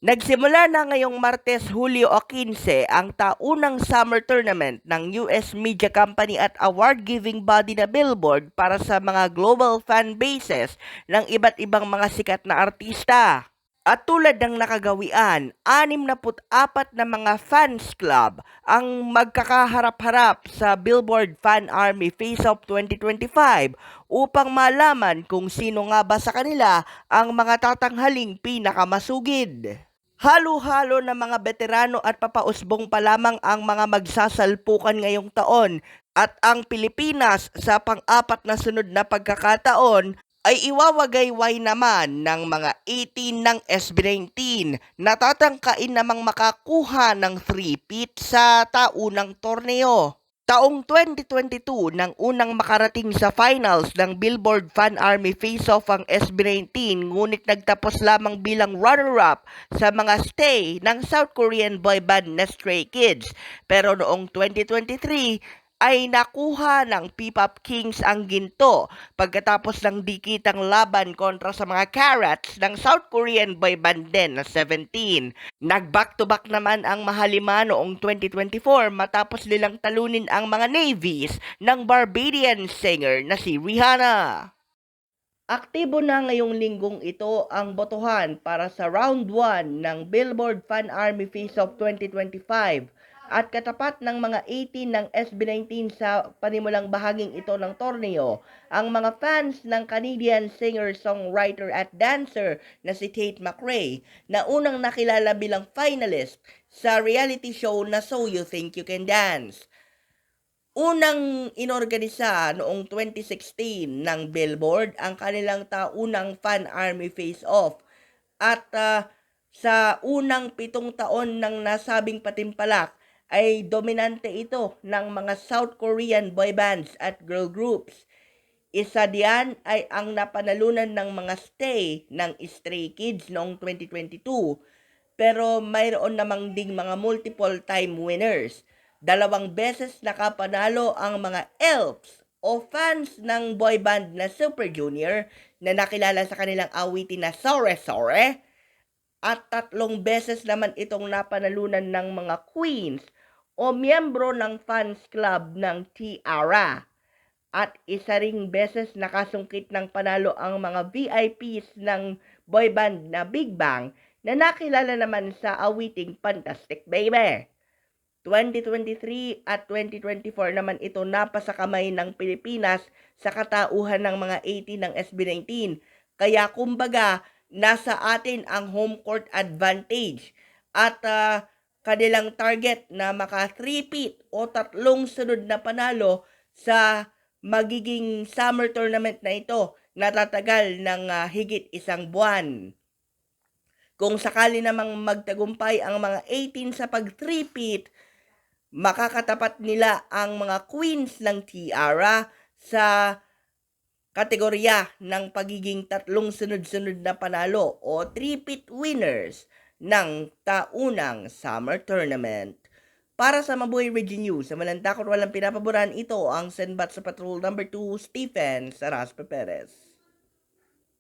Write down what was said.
Nagsimula na ngayong Martes, Hulyo 15 ang taunang summer tournament ng US media company at award-giving body na Billboard para sa mga global fan bases ng iba't ibang mga sikat na artista. At tulad ng nakagawian, 64 na mga fans club ang magkakaharap-harap sa Billboard Fan Army Face-Off 2025 upang malaman kung sino nga ba sa kanila ang mga tatanghaling pinakamasugid. Halo-halo na mga veterano at papausbong pa lamang ang mga magsasalpukan ngayong taon at ang Pilipinas sa pang-apat na sunod na pagkakataon ay iwawagayway naman ng mga 18 ng SB19 na tatangkain namang makakuha ng 3-peat sa taunang torneo. Taong 2022 nang unang makarating sa finals ng Billboard Fan Army Face-Off ang SB19 ngunit nagtapos lamang bilang runner-up sa mga stay ng South Korean boy band na Stray Kids. Pero noong 2023 ay nakuha ng P-Pop Kings ang ginto pagkatapos ng dikitang laban kontra sa mga Carrots ng South Korean boy band din na 17. Nag-back-to-back naman ang Mahalima noong 2024 matapos nilang talunin ang mga Navies ng Barbadian singer na si Rihanna. Aktibo na ngayong linggong ito ang botohan para sa Round 1 ng Billboard Fan Army Face-Off 2025 at katapat ng mga 18 ng SB19 sa panimulang bahaging ito ng torneo, ang mga fans ng Canadian singer, songwriter at dancer na si Tate McRae na unang nakilala bilang finalist sa reality show na So You Think You Can Dance. Unang inorganisa noong 2016 ng Billboard ang kanilang taunang Fan Army Face-Off at sa unang 7 taon ng nasabing patimpalak ay dominante ito ng mga South Korean boy bands at girl groups. Isa diyan ay ang napanalunan ng mga stay ng Stray Kids noong 2022, pero mayroon namang ding mga multiple time winners. 2 beses nakapanalo ang mga ELFs o fans ng boy band na Super Junior na nakilala sa kanilang awitin na Sore Sore, at 3 beses naman itong napanalunan ng mga Queens o miyembro ng fans club ng T-Ara. At isa ring beses nakasungkit ng panalo ang mga VIPs ng boy band na Big Bang na nakilala naman sa awiting Fantastic Baby. 2023 at 2024 naman ito napasa kamay ng Pilipinas sa katauhan ng mga 18 ng SB19. Kaya kumbaga, nasa atin ang home court advantage at kanilang target na maka 3-peat o 3 sunod na panalo sa magiging summer tournament na ito na tatagal ng higit 1 buwan. Kung sakali namang magtagumpay ang mga 18 sa pag 3-peat, makakatapat nila ang mga Queens ng T-Ara sa kategorya ng pagiging 3 sunod-sunod na panalo o 3-peat winners ng taunang summer tournament. Para sa Mabuhay Region News, sa walang takot walang pinapaboran, ito ang Senbat sa Patrol number 2, Stephen Saraspe Perez.